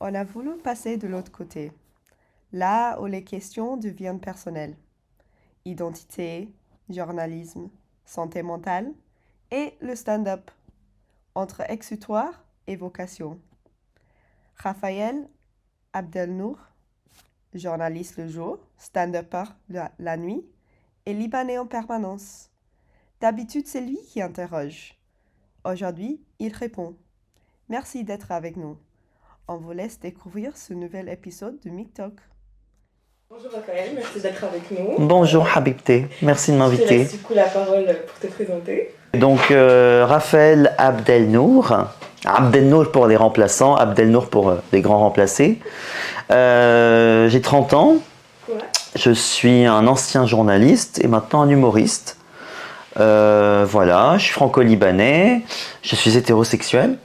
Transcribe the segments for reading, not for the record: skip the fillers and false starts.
on a voulu passer de l'autre côté, là où les questions deviennent personnelles. Identité, journalisme, santé mentale et le stand-up, entre exutoire et vocation. Raphaël Abdelnour, journaliste le jour, stand-upper la nuit et libanais en permanence. D'habitude, c'est lui qui interroge. Aujourd'hui, il répond. Merci d'être avec nous. On vous laisse découvrir ce nouvel épisode de MikTok. Bonjour Raphaël, merci d'être avec nous. Bonjour Habibté, merci de Je te m'inviter. laisse du coup la parole pour te présenter. Donc Raphaël Abdelnour, Abdelnour pour les remplaçants, Abdelnour pour les grands remplacés. J'ai 30 ans, Ouais. je suis un ancien journaliste et maintenant un humoriste. Voilà, je suis franco-libanais, je suis hétérosexuel,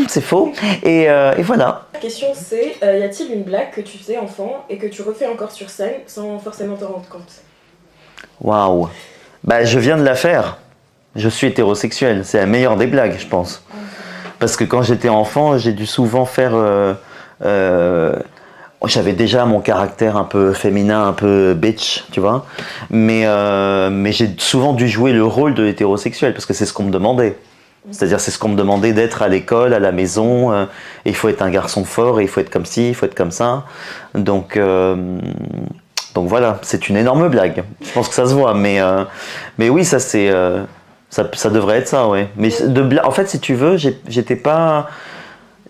c'est faux, et voilà. La question c'est, y a-t-il une blague que tu faisais enfant et que tu refais encore sur scène sans forcément te rendre compte? Waouh, bah je viens de la faire, je suis hétérosexuel, c'est la meilleure des blagues je pense. Parce que quand j'étais enfant, j'ai dû souvent faire... j'avais déjà mon caractère un peu féminin, un peu bitch, tu vois. Mais j'ai souvent dû jouer le rôle de l'hétérosexuel, parce que c'est ce qu'on me demandait. C'est-à-dire c'est ce qu'on me demandait d'être à l'école, à la maison. Et il faut être un garçon fort, et il faut être comme ci, il faut être comme ça. Donc voilà, c'est une énorme blague. Je pense que ça se voit. Mais oui, ça c'est... ça devrait être ça, ouais. Mais en fait, si tu veux, j'étais pas...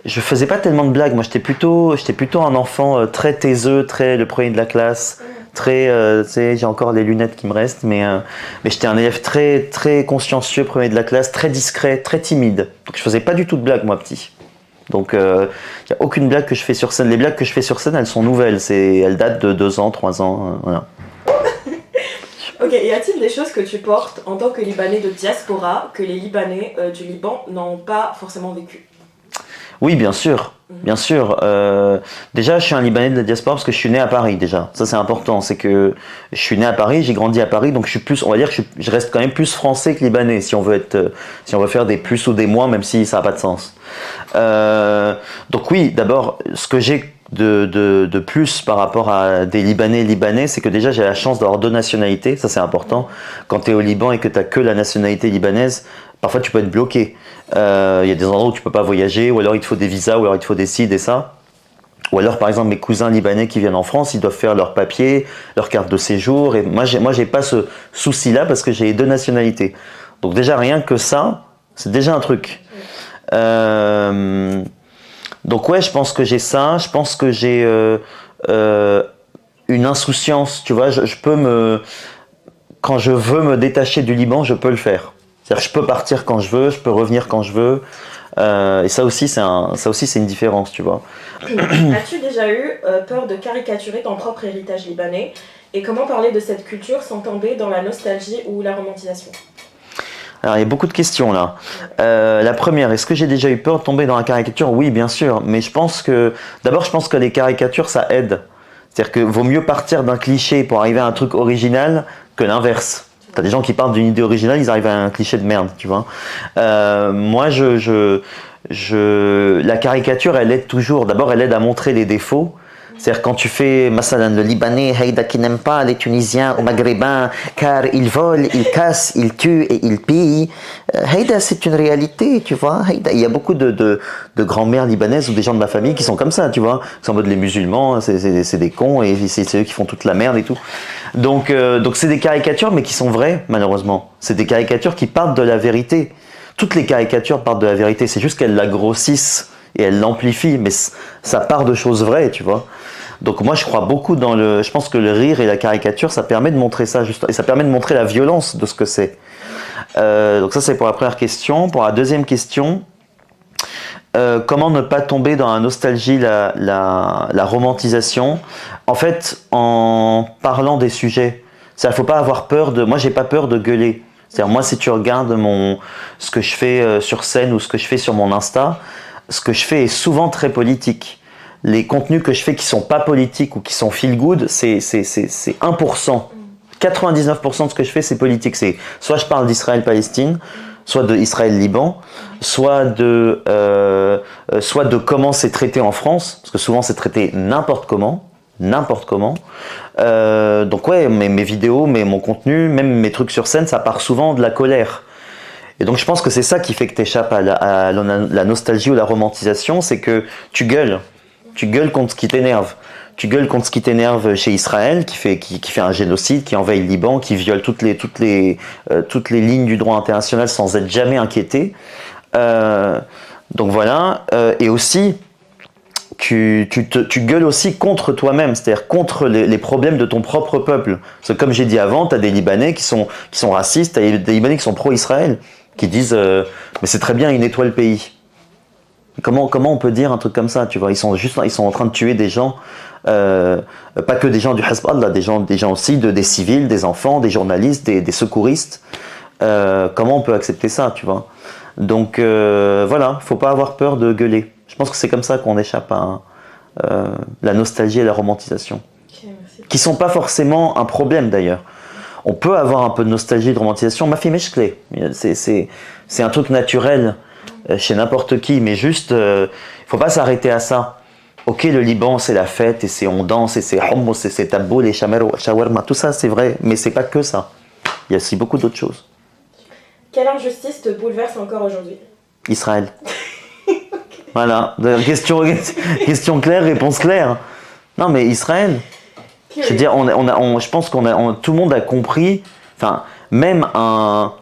Je faisais pas tellement de blagues. Moi, j'étais plutôt un enfant très taiseux, très le premier de la classe, très, tu sais, j'ai encore les lunettes qui me restent, mais j'étais un élève très, très consciencieux, premier de la classe, très discret, très timide. Donc, je faisais pas du tout de blagues, moi, petit. Donc, il y a aucune blague que je fais sur scène. Les blagues que je fais sur scène, elles sont nouvelles. Elles datent de 2 ans, 3 ans, voilà. Ok, y a-t-il des choses que tu portes en tant que Libanais de diaspora que les Libanais du Liban n'ont pas forcément vécu? Oui, bien sûr, bien sûr. Déjà, je suis un Libanais de la diaspora parce que je suis né à Paris déjà. Ça, c'est important. C'est que je suis né à Paris, j'ai grandi à Paris, donc je suis plus, on va dire que je reste quand même plus français que libanais si on veut si on veut faire des plus ou des moins, même si ça n'a pas de sens. Donc oui, d'abord, ce que j'ai de plus par rapport à des Libanais, c'est que déjà j'ai la chance d'avoir 2 nationalités, ça c'est important. Quand tu es au Liban et que tu n'as que la nationalité libanaise, parfois tu peux être bloqué. Il y a des endroits où tu peux pas voyager, ou alors il te faut des visas, ou alors il te faut des ci, des ça. Ou alors par exemple mes cousins libanais qui viennent en France, ils doivent faire leurs papiers, leur carte de séjour. Et moi j'ai pas ce souci-là parce que j'ai les 2 nationalités. Donc déjà rien que ça, c'est déjà un truc. Donc ouais, je pense que j'ai ça. Je pense que j'ai une insouciance. Tu vois, je peux quand je veux me détacher du Liban, je peux le faire. C'est-à-dire que je peux partir quand je veux, je peux revenir quand je veux. Et ça aussi, c'est une différence, tu vois. As-tu déjà eu peur de caricaturer ton propre héritage libanais? Et comment parler de cette culture sans tomber dans la nostalgie ou la romantisation? Alors, il y a beaucoup de questions là. La première, est-ce que j'ai déjà eu peur de tomber dans la caricature? Oui, bien sûr. Mais d'abord, je pense que les caricatures, ça aide. C'est-à-dire que vaut mieux partir d'un cliché pour arriver à un truc original que l'inverse. T'as des gens qui partent d'une idée originale, ils arrivent à un cliché de merde, tu vois. Moi, la caricature, elle aide toujours. D'abord, elle aide à montrer les défauts. C'est-à-dire quand tu fais, masalan, le Libanais, Haïda qui n'aime pas les Tunisiens ou Maghrébins, car ils volent, ils cassent, ils tuent et ils pillent. Haïda, c'est une réalité, tu vois. Haïda, il y a beaucoup de grand-mères libanaises ou des gens de ma famille qui sont comme ça, tu vois. C'est en mode les musulmans, c'est des cons et c'est eux qui font toute la merde et tout. Donc c'est des caricatures, mais qui sont vraies, malheureusement. C'est des caricatures qui partent de la vérité. Toutes les caricatures partent de la vérité, c'est juste qu'elles la grossissent et elles l'amplifient, mais ça part de choses vraies, tu vois. Donc moi je crois beaucoup je pense que le rire et la caricature, ça permet de montrer ça, juste, et ça permet de montrer la violence de ce que c'est. Donc ça c'est pour la première question. Pour la deuxième question, comment ne pas tomber dans la nostalgie, la romantisation? En fait, en parlant des sujets, il faut pas avoir peur de... Moi j'ai pas peur de gueuler. C'est-à-dire moi si tu regardes ce que je fais sur scène ou ce que je fais sur mon Insta, ce que je fais est souvent très politique. Les contenus que je fais qui sont pas politiques ou qui sont feel good, c'est 1%. 99% de ce que je fais, c'est politique. C'est soit je parle d'Israël-Palestine, soit de Israël-Liban, soit de comment c'est traité en France, parce que souvent c'est traité n'importe comment. Donc ouais, mes vidéos, mon contenu, même mes trucs sur scène, ça part souvent de la colère. Et donc je pense que c'est ça qui fait que tu échappes à la nostalgie ou la romantisation, c'est que tu gueules contre ce qui t'énerve. Tu gueules contre ce qui t'énerve chez Israël, qui fait un génocide, qui envahit le Liban, qui viole toutes les lignes du droit international sans être jamais inquiété. Donc voilà. Et aussi, tu gueules aussi contre toi-même, c'est-à-dire contre les problèmes de ton propre peuple. Parce que comme j'ai dit avant, tu as des Libanais qui sont racistes, tu as des Libanais qui sont pro-Israël, qui disent mais c'est très bien, il nettoie le pays. Comment on peut dire un truc comme ça, tu vois? Ils sont en train de tuer des gens, pas que des gens du Hezbollah, des gens aussi, des civils, des enfants, des journalistes, des secouristes. Comment on peut accepter ça, tu vois? Donc voilà, faut pas avoir peur de gueuler. Je pense que c'est comme ça qu'on échappe à la nostalgie et la romantisation. Ok, merci. Qui sont pas forcément un problème d'ailleurs. On peut avoir un peu de nostalgie et de romantisation, ma fille meshklé. C'est un truc naturel chez n'importe qui, mais juste, faut pas s'arrêter à ça. Ok, le Liban, c'est la fête, et on danse, et c'est hummus, et c'est taboul, et shawarma, tout ça c'est vrai, mais c'est pas que ça. Il y a aussi beaucoup d'autres choses. Quelle injustice te bouleverse encore aujourd'hui? Israël. Voilà, question claire, réponse claire. Non mais Israël, je veux dire, je pense tout le monde a compris, enfin, même un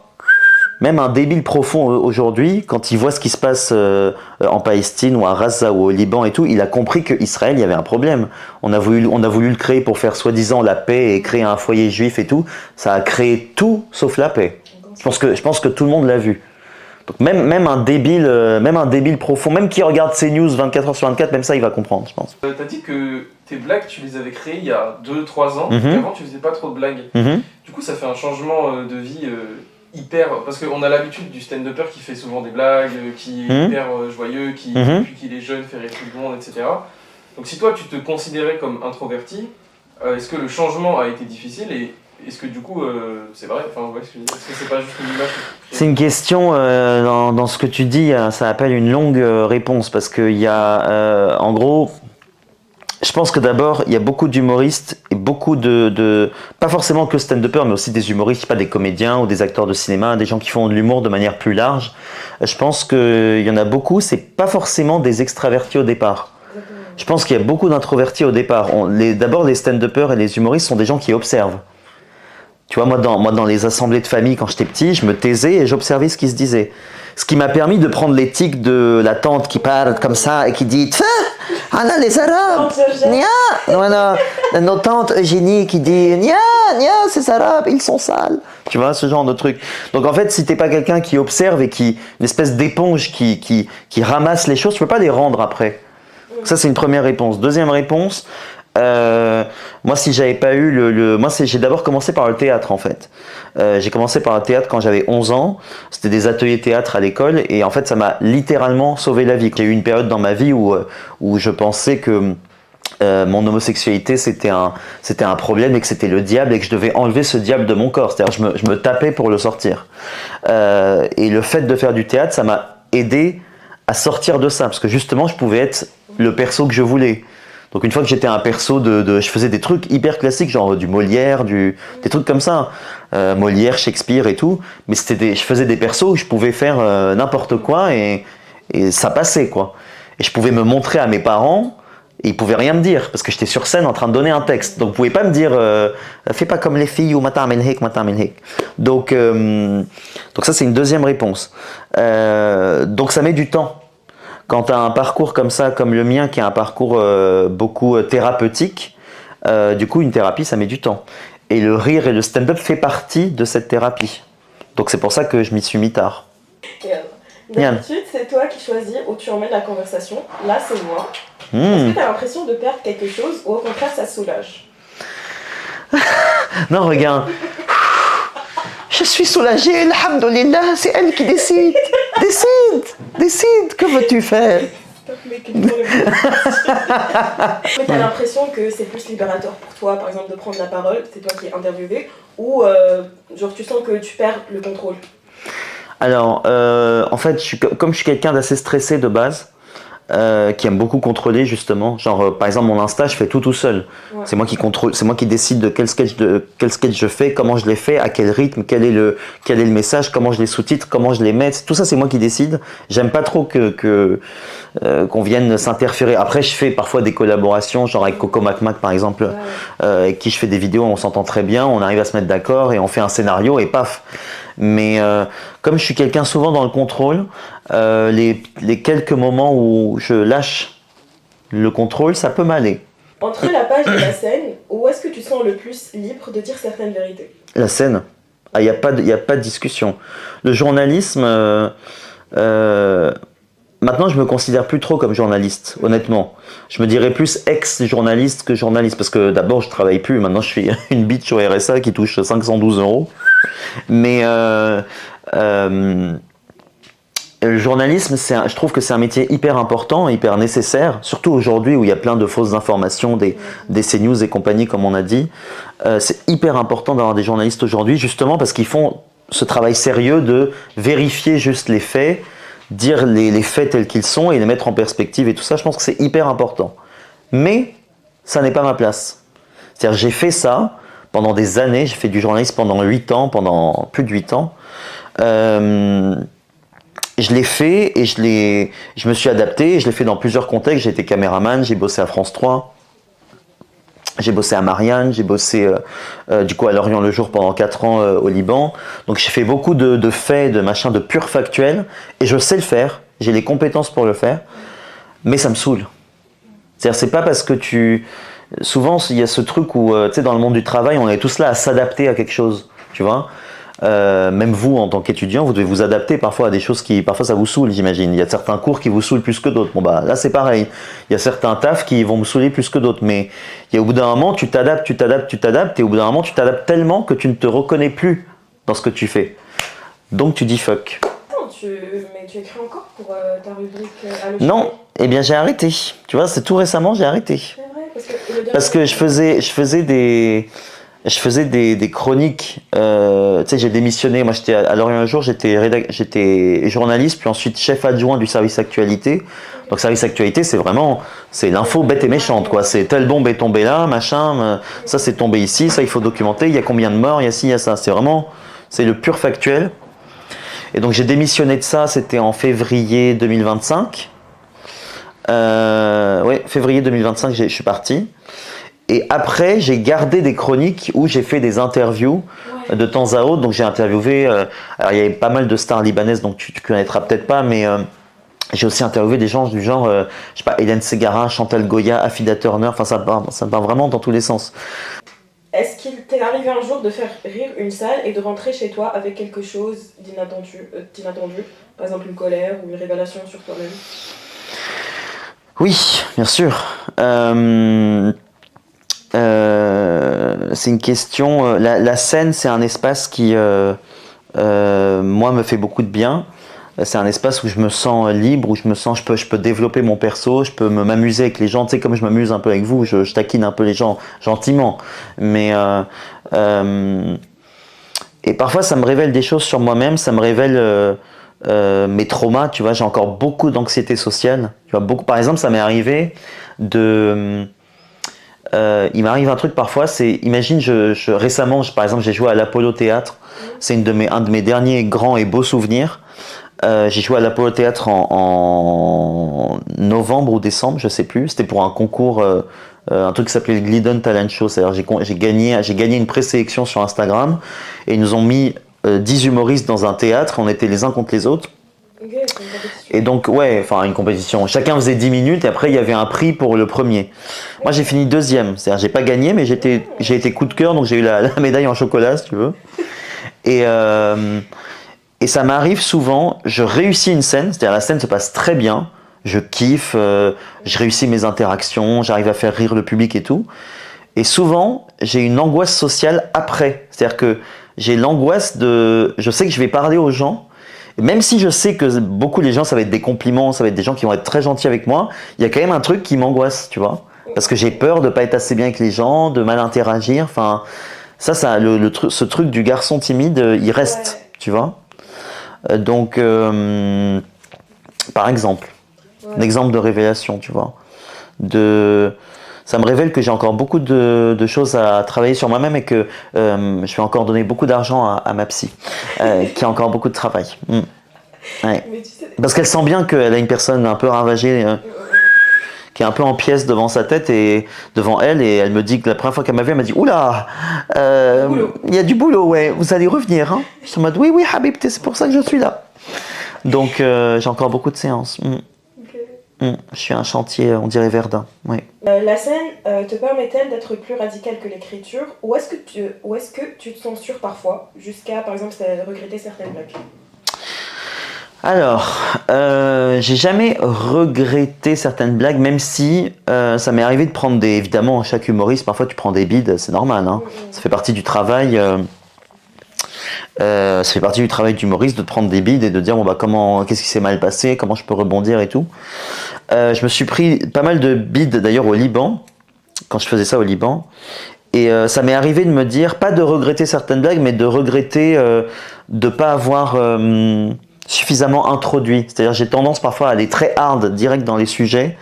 débile profond aujourd'hui, quand il voit ce qui se passe en Palestine ou à Gaza ou au Liban et tout, il a compris qu'Israël, il y avait un problème. On a voulu le créer pour faire soi-disant la paix et créer un foyer juif et tout. Ça a créé tout sauf la paix. Je pense que tout le monde l'a vu. Donc même un débile profond, même qui regarde CNews 24h/24, même ça il va comprendre, je pense. T'as dit que tes blagues, tu les avais créées il y a 2-3 ans, Mhm. et avant tu faisais pas trop de blagues. Mhm. Du coup ça fait un changement de vie hyper... Parce qu'on a l'habitude du stand-upper qui fait souvent des blagues, qui est hyper joyeux, qui depuis qu'il est jeune fait rire tout le monde, etc. Donc si toi tu te considérais comme introverti, est-ce que le changement a été difficile et est-ce que du coup c'est vrai, enfin ouais, est-ce que c'est pas juste une image que tu crées? C'est une question, dans ce que tu dis, ça appelle une longue réponse, parce qu'il y a, en gros, je pense que d'abord, il y a beaucoup d'humoristes, et beaucoup pas forcément que stand-uppers, mais aussi des humoristes, pas des comédiens ou des acteurs de cinéma, des gens qui font de l'humour de manière plus large. Je pense qu'il y en a beaucoup, c'est pas forcément des extravertis au départ. Je pense qu'il y a beaucoup d'introvertis au départ. D'abord, les stand-uppers et les humoristes sont des gens qui observent. Tu vois, moi, dans les assemblées de famille, quand j'étais petit, je me taisais et j'observais ce qui se disait. Ce qui m'a permis de prendre l'éthique de la tante qui parle comme ça et qui dit « Ah là, les Arabes, nia !» Voilà, notre tante Eugénie qui dit « Nia, ces Arabes, ils sont sales !» Tu vois, ce genre de truc. Donc en fait, si t'es pas quelqu'un qui observe et une espèce d'éponge qui ramasse les choses, tu peux pas les rendre après. Ça, c'est une première réponse. Deuxième réponse, moi, si j'avais pas eu j'ai d'abord commencé par le théâtre en fait. J'ai commencé par le théâtre quand j'avais 11 ans. C'était des ateliers théâtre à l'école et en fait, ça m'a littéralement sauvé la vie. Il y a eu une période dans ma vie où je pensais que mon homosexualité c'était un problème et que c'était le diable et que je devais enlever ce diable de mon corps. C'est-à-dire, je me tapais pour le sortir. Et le fait de faire du théâtre, ça m'a aidé à sortir de ça parce que justement, je pouvais être le perso que je voulais. Donc une fois que j'étais un perso je faisais des trucs hyper classiques, genre du Molière, des trucs comme ça, Molière, Shakespeare et tout, mais je faisais des persos où je pouvais faire n'importe quoi et ça passait quoi. Et je pouvais me montrer à mes parents et ils pouvaient rien me dire parce que j'étais sur scène en train de donner un texte. Donc vous pouvez pas me dire fais pas comme les filles ou mata min hik. Donc ça c'est une deuxième réponse. Donc ça met du temps. Quand tu as un parcours comme ça, comme le mien, qui est un parcours beaucoup thérapeutique, du coup, une thérapie, ça met du temps. Et le rire et le stand-up fait partie de cette thérapie. Donc c'est pour ça que je m'y suis mis tard. D'habitude, c'est toi qui choisis où tu emmènes la conversation. Là, c'est moi. Est-ce que tu as l'impression de perdre quelque chose ou au contraire, ça soulage? Non, regarde. Je suis soulagée, alhamdoulilah, c'est elle qui décide. Décide, que veux-tu faire? Mais t'as l'impression que c'est plus libérateur pour toi, par exemple, de prendre la parole, c'est toi qui es interviewé, ou genre tu sens que tu perds le contrôle? Alors, en fait, comme je suis quelqu'un d'assez stressé de base, qui aime beaucoup contrôler justement. Genre, par exemple, mon Insta, je fais tout seul. Ouais. C'est moi qui contrôle, c'est moi qui décide de quel sketch je fais, comment je les fais, à quel rythme, quel est le message, comment je les sous-titre, comment je les mets. Tout ça, c'est moi qui décide. J'aime pas trop qu'on vienne s'interférer. Après, je fais parfois des collaborations, genre avec Coco Mac par exemple, avec qui je fais des vidéos, on s'entend très bien, on arrive à se mettre d'accord et on fait un scénario et paf. Mais comme je suis quelqu'un souvent dans le contrôle, les quelques moments où je lâche le contrôle, ça peut m'aller. Entre la page et la scène, où est-ce que tu te sens le plus libre de dire certaines vérités? La scène, il n'y a pas de discussion. Le journalisme, maintenant je me considère plus trop comme journaliste, honnêtement. Je me dirais plus ex-journaliste que journaliste, parce que d'abord je travaille plus, maintenant je suis une bitch au RSA qui touche 512 €. Mais le journalisme, je trouve que c'est un métier hyper important, hyper nécessaire, surtout aujourd'hui où il y a plein de fausses informations, des CNews et compagnie, comme on a dit. C'est hyper important d'avoir des journalistes aujourd'hui, justement parce qu'ils font ce travail sérieux de vérifier juste les faits, dire les faits tels qu'ils sont et les mettre en perspective et tout ça. Je pense que c'est hyper important. Mais ça n'est pas ma place. C'est-à-dire, j'ai fait ça pendant des années, j'ai fait du journalisme pendant 8 ans, pendant plus de 8 ans. Je l'ai fait et je me suis adapté, je l'ai fait dans plusieurs contextes. J'ai été caméraman, j'ai bossé à France 3, j'ai bossé à Marianne, j'ai bossé du coup à Lorient le Jour pendant 4 ans au Liban. Donc j'ai fait beaucoup de faits, de machins, de pur factuel et je sais le faire, j'ai les compétences pour le faire, mais ça me saoule. C'est-à-dire, c'est pas parce que souvent, il y a ce truc où, tu sais, dans le monde du travail, on est tous là à s'adapter à quelque chose, tu vois. Même vous, en tant qu'étudiant, vous devez vous adapter parfois à des choses qui, parfois, ça vous saoule, j'imagine. Il y a certains cours qui vous saoulent plus que d'autres. Bon, bah, là, c'est pareil. Il y a certains tafs qui vont me saouler plus que d'autres. Mais au bout d'un moment, tu t'adaptes, et au bout d'un moment, tu t'adaptes tellement que tu ne te reconnais plus dans ce que tu fais. Donc, tu dis fuck. Mais tu écris encore pour ta rubrique à l'Ochité? Non, eh bien, j'ai arrêté. Tu vois, c'est tout récemment, j'ai arrêté. C'est vrai, parce que je faisais des chroniques. Tu sais, j'ai démissionné. Moi, j'étais à Lorient un jour, j'étais journaliste, puis ensuite chef adjoint du service actualité. Donc, service actualité, c'est l'info bête et méchante, quoi. C'est telle bombe est tombée là, machin, ça c'est tombé ici, ça il faut documenter, il y a combien de morts, il y a ci, il y a ça. C'est le pur factuel. Et donc, j'ai démissionné de ça, c'était en février 2025. Février 2025, je suis parti. Et après, j'ai gardé des chroniques où j'ai fait des interviews de temps à autre. Donc, j'ai interviewé. Alors, il y avait pas mal de stars libanaises, donc tu connaîtras peut-être pas, mais j'ai aussi interviewé des gens du genre, je sais pas, Hélène Ségara, Chantal Goya, Affida Turner. Enfin, ça me part vraiment dans tous les sens. Est-ce qu'il t'est arrivé un jour de faire rire une salle et de rentrer chez toi avec quelque chose d'inattendu, par exemple une colère ou une révélation sur toi-même? Oui, bien sûr. C'est une question. La scène, c'est un espace qui, moi, me fait beaucoup de bien. C'est un espace où je me sens libre, où je peux développer mon perso, je peux m'amuser avec les gens. Tu sais, comme je m'amuse un peu avec vous, je taquine un peu les gens gentiment. Mais et parfois, ça me révèle des choses sur moi-même. Ça me révèle mes traumas. Tu vois, j'ai encore beaucoup d'anxiété sociale. Tu vois, par exemple, ça m'est arrivé il m'arrive un truc parfois, imagine, récemment, par exemple, j'ai joué à l'Apollo Théâtre. C'est un de mes derniers grands et beaux souvenirs. J'ai joué à l'Apollo Théâtre en novembre ou décembre, je sais plus. C'était pour un concours, un truc qui s'appelait le Glidden Talent Show. C'est-à-dire j'ai gagné une présélection sur Instagram et ils nous ont mis 10 humoristes dans un théâtre. On était les uns contre les autres. Okay, et donc, une compétition. Chacun faisait 10 minutes et après, il y avait un prix pour le premier. Moi, j'ai fini deuxième. C'est-à-dire, j'ai pas gagné, mais j'ai été coup de cœur, donc j'ai eu la médaille en chocolat, si tu veux. Et ça m'arrive souvent, je réussis une scène, c'est-à-dire la scène se passe très bien, je kiffe, je réussis mes interactions, j'arrive à faire rire le public et tout. Et souvent, j'ai une angoisse sociale après. C'est-à-dire que j'ai l'angoisse je sais que je vais parler aux gens, et même si je sais que beaucoup les gens, ça va être des compliments, ça va être des gens qui vont être très gentils avec moi, il y a quand même un truc qui m'angoisse, tu vois. Parce que j'ai peur de pas être assez bien avec les gens, de mal interagir, enfin... Ça ce truc du garçon timide, il reste, tu vois. Donc, par exemple, un exemple de révélation, tu vois. Ça me révèle que j'ai encore beaucoup de choses à travailler sur moi-même et que je vais encore donner beaucoup d'argent à ma psy, qui a encore beaucoup de travail. Ouais. Mais tu sais, Parce qu'elle sent bien qu'elle a une personne un peu ravagée, qui est un peu en pièces devant sa tête et devant elle, et elle me dit que la première fois qu'elle m'a vu, elle m'a dit oula, il y a du boulot, ouais, vous allez revenir. Hein. Je suis en mode oui, oui, Habibti, c'est pour ça que je suis là. Donc j'ai encore beaucoup de séances. Je suis un chantier, on dirait Verdun. Oui. la scène te permet-elle d'être plus radicale que l'écriture, ou est-ce que tu te censures parfois, jusqu'à par exemple regretter certaines blagues? Alors, j'ai jamais regretté certaines blagues, même si ça m'est arrivé de prendre des... Évidemment, chaque humoriste, parfois tu prends des bides, c'est normal. Hein. Ça fait partie du travail. Ça fait partie du travail d'humoriste de prendre des bides et de dire bon bah qu'est-ce qui s'est mal passé, comment je peux rebondir et tout. Je me suis pris pas mal de bides d'ailleurs au Liban, quand je faisais ça au Liban. Et ça m'est arrivé de me dire, pas de regretter certaines blagues, mais de regretter de pas avoir suffisamment introduit. C'est-à-dire j'ai tendance parfois à aller très hard, direct dans les sujets.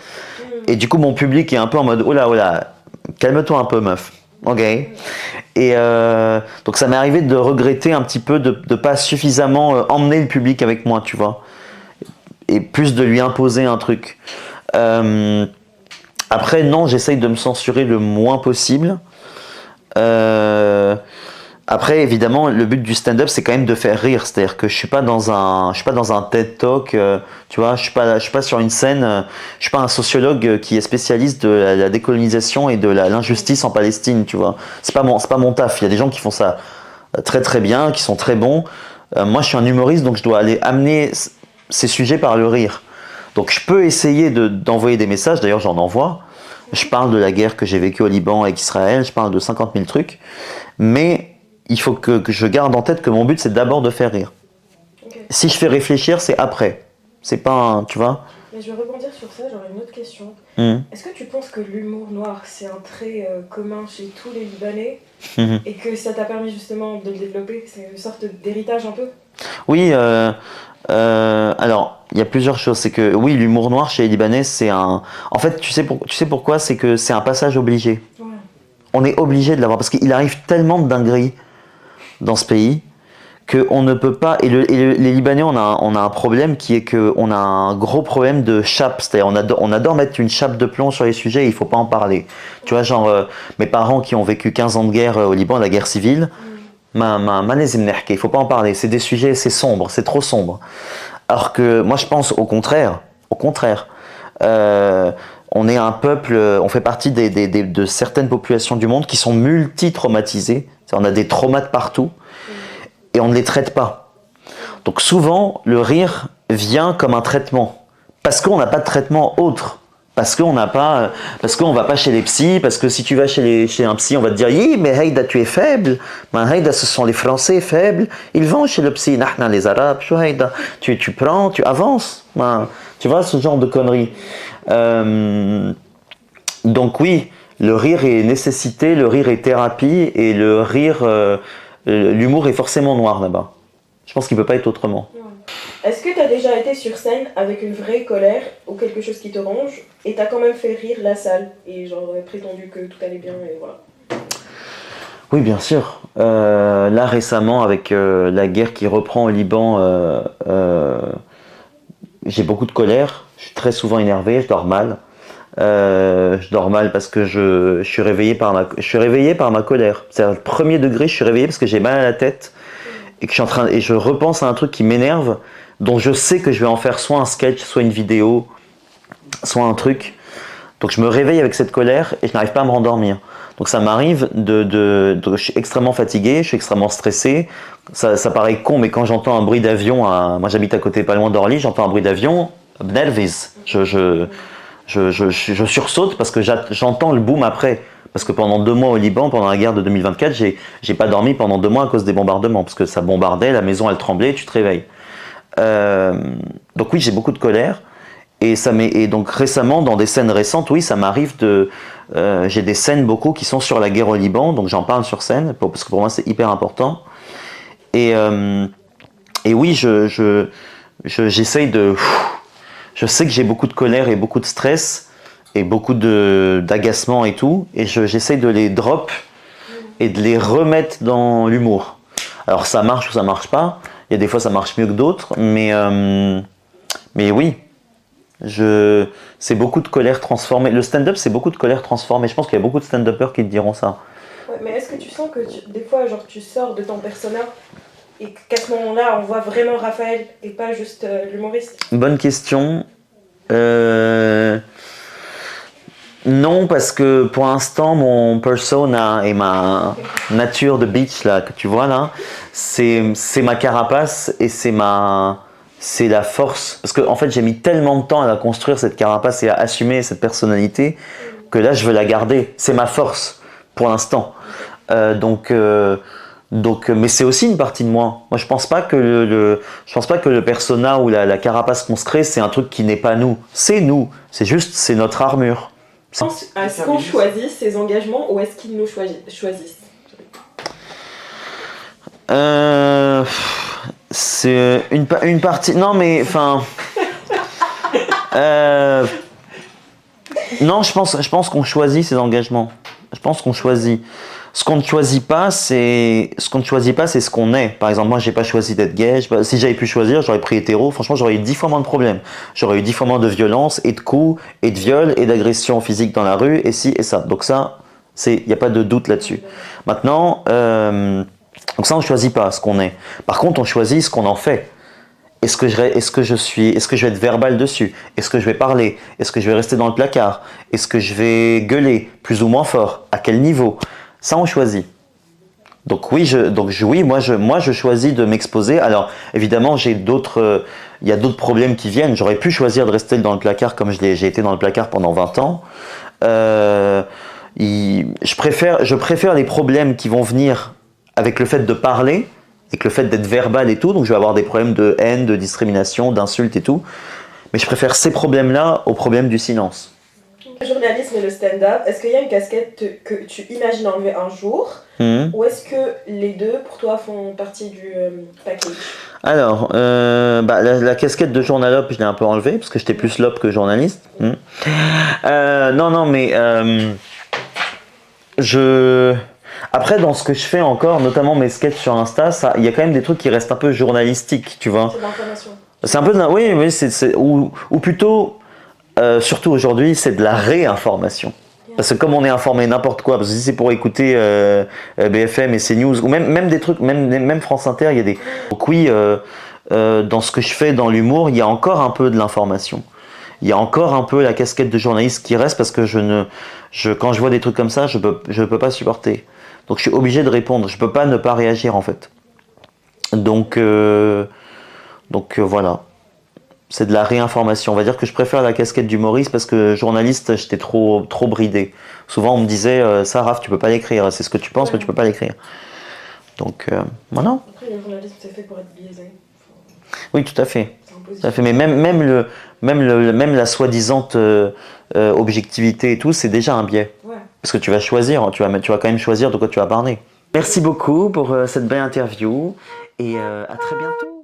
Et du coup mon public est un peu en mode oh là, calme-toi un peu meuf. Ok. Et donc ça m'est arrivé de regretter un petit peu de pas suffisamment emmener le public avec moi, tu vois. Et plus de lui imposer un truc. Après non, j'essaye de me censurer le moins possible. Après évidemment le but du stand-up c'est quand même de faire rire, c'est-à-dire que je suis pas dans un TED Talk, tu vois, je suis pas sur une scène, je suis pas un sociologue qui est spécialiste de la décolonisation et de l'injustice en Palestine, tu vois. C'est pas mon taf. Il y a des gens qui font ça très très bien, qui sont très bons. Moi je suis un humoriste donc je dois aller amener ces sujets par le rire. Donc je peux essayer d'envoyer des messages, d'ailleurs j'en envoie. Je parle de la guerre que j'ai vécue au Liban avec Israël, je parle de 50 000 trucs, mais il faut que je garde en tête que mon but c'est d'abord de faire rire. Okay. Si je fais réfléchir, c'est après. C'est pas tu vois. Mais je vais rebondir sur ça, j'aurais une autre question. Est-ce que tu penses que l'humour noir c'est un trait commun chez tous les Libanais et que ça t'a permis justement de le développer? C'est une sorte d'héritage un peu? Oui, alors il y a plusieurs choses. C'est que oui, l'humour noir chez les Libanais, c'est un. En fait, tu sais pourquoi? C'est que c'est un passage obligé. Ouais. On est obligé de l'avoir parce qu'il arrive tellement de dingueries dans ce pays qu'on ne peut pas. Et les Libanais, on a un problème qui est qu'on a un gros problème de chape. C'est-à-dire on adore mettre une chape de plomb sur les sujets et il faut pas en parler. Tu vois, genre mes parents qui ont vécu 15 ans de guerre au Liban, la guerre civile. Il faut pas en parler, c'est des sujets, c'est sombre, c'est trop sombre. Alors que moi je pense au contraire, on est un peuple, on fait partie de certaines populations du monde qui sont multi-traumatisées, on a des traumas de partout et on ne les traite pas. Donc souvent le rire vient comme un traitement, parce qu'on n'a pas de traitement autre. Parce qu'on va pas chez les psys, parce que si tu vas chez un psy, on va te dire « mais Haïda, tu es faible. Haïda, ce sont les Français faibles. Ils vont chez le psy. Nahna, les Arabes. Tu prends, tu avances. » Tu vois, ce genre de conneries. Donc oui, le rire est nécessité, le rire est thérapie, et le rire, l'humour est forcément noir là-bas. Je pense qu'il ne peut pas être autrement. Est-ce que tu as déjà été sur scène avec une vraie colère ou quelque chose qui te ronge et t'as quand même fait rire la salle et genre prétendu que tout allait bien et voilà? Oui, bien sûr. Là récemment avec la guerre qui reprend au Liban, j'ai beaucoup de colère. Je suis très souvent énervé, je dors mal. Je dors mal parce que je suis réveillé par ma colère. C'est-à-dire le premier degré, je suis réveillé parce que j'ai mal à la tête et que je repense à un truc qui m'énerve, dont je sais que je vais en faire soit un sketch, soit une vidéo, soit un truc. Donc je me réveille avec cette colère et je n'arrive pas à me rendormir. Donc ça m'arrive je suis extrêmement fatigué, je suis extrêmement stressé. Ça paraît con, mais quand j'entends un bruit d'avion, moi j'habite à côté, pas loin d'Orly, j'entends un bruit d'avion, bnerviz. Je sursaute parce que j'entends le boom après. Parce que pendant 2 mois au Liban, pendant la guerre de 2024, j'ai pas dormi pendant 2 mois à cause des bombardements. Parce que ça bombardait, la maison elle tremblait, tu te réveilles. Donc oui, j'ai beaucoup de colère. Et donc récemment, dans des scènes récentes, oui, ça m'arrive j'ai des scènes beaucoup qui sont sur la guerre au Liban, donc j'en parle sur scène, parce que pour moi c'est hyper important. Et et oui, j'essaye de... Je sais que j'ai beaucoup de colère et beaucoup de stress et beaucoup d'agacement et tout, et j'essaye de les drop et de les remettre dans l'humour. Alors ça marche ou ça marche pas, il y a des fois ça marche mieux que d'autres, mais oui, c'est beaucoup de colère transformée. Le stand-up, c'est beaucoup de colère transformée. Je pense qu'il y a beaucoup de stand-uppers qui te diront ça. Ouais, mais est-ce que tu sens que des fois, genre, tu sors de ton persona et qu'à ce moment-là, on voit vraiment Raphaël et pas juste l'humoriste? Bonne question. Non, parce que pour l'instant, mon persona et ma nature de bitch là, que tu vois là, c'est ma carapace et c'est la force. Parce que en fait, j'ai mis tellement de temps à la construire, cette carapace, et à assumer cette personnalité, que là, je veux la garder. C'est ma force, pour l'instant. Donc, mais c'est aussi une partie de moi. Moi, je pense pas que le persona ou la carapace qu'on se crée, c'est un truc qui n'est pas nous. C'est nous. C'est notre armure. Est-ce qu'on choisit ses engagements ou est-ce qu'ils nous choisissent? C'est une partie. Non, mais enfin. Non, je pense qu'on choisit ses engagements. Je pense qu'on choisit. Ce qu'on ne choisit pas, c'est ce qu'on est. Par exemple, moi, j'ai pas choisi d'être gay. Si j'avais pu choisir, j'aurais pris hétéro. Franchement, j'aurais eu 10 fois moins de problèmes. J'aurais eu 10 fois moins de violence et de coups et de viols et d'agressions physiques dans la rue et ci et ça. Donc ça, il n'y a pas de doute là-dessus. Maintenant, donc ça, on choisit pas ce qu'on est. Par contre, on choisit ce qu'on en fait. Est-ce que je vais être verbal dessus? Est-ce que je vais parler? Est-ce que je vais rester dans le placard? Est-ce que je vais gueuler plus ou moins fort? À quel niveau? Ça, on choisit. Donc oui, moi je choisis de m'exposer. Alors évidemment, il y a d'autres problèmes qui viennent. J'aurais pu choisir de rester dans le placard comme j'ai été dans le placard pendant 20 ans. Je préfère les problèmes qui vont venir avec le fait de parler, avec le fait d'être verbal et tout. Donc je vais avoir des problèmes de haine, de discrimination, d'insultes et tout. Mais je préfère ces problèmes-là aux problèmes du silence. Le journalisme et le stand-up, est-ce qu'il y a une casquette que tu imagines enlever un jour ou est-ce que les deux, pour toi, font partie du package? Alors, la casquette de journalope, je l'ai un peu enlevée parce que j'étais plus lope que journaliste. Non, mais après, dans ce que je fais encore, notamment mes sketchs sur Insta, il y a quand même des trucs qui restent un peu journalistiques, tu vois. C'est de l'information. C'est un peu oui, ou plutôt... surtout aujourd'hui, c'est de la réinformation. Parce que comme on est informé n'importe quoi, parce que si c'est pour écouter BFM et CNews, ou même des trucs, même France Inter, il y a des... Donc oui, dans ce que je fais dans l'humour, il y a encore un peu de l'information. Il y a encore un peu la casquette de journaliste qui reste parce que quand je vois des trucs comme ça, je peux pas supporter. Donc je suis obligé de répondre, je peux pas ne pas réagir en fait. Donc voilà. C'est de la réinformation. On va dire que je préfère la casquette d'humoriste parce que journaliste, j'étais trop bridé. Souvent, on me disait ça, Raph, tu peux pas l'écrire. C'est ce que tu penses, mais tu peux pas l'écrire. Donc, voilà. Après, le journalisme, c'est fait pour être biaisé. Oui, tout à fait. Tout à fait. Mais même la soi-disant objectivité et tout, c'est déjà un biais. Ouais. Parce que tu vas choisir, tu vas quand même choisir de quoi tu vas parler. Merci beaucoup pour cette belle interview et à très bientôt.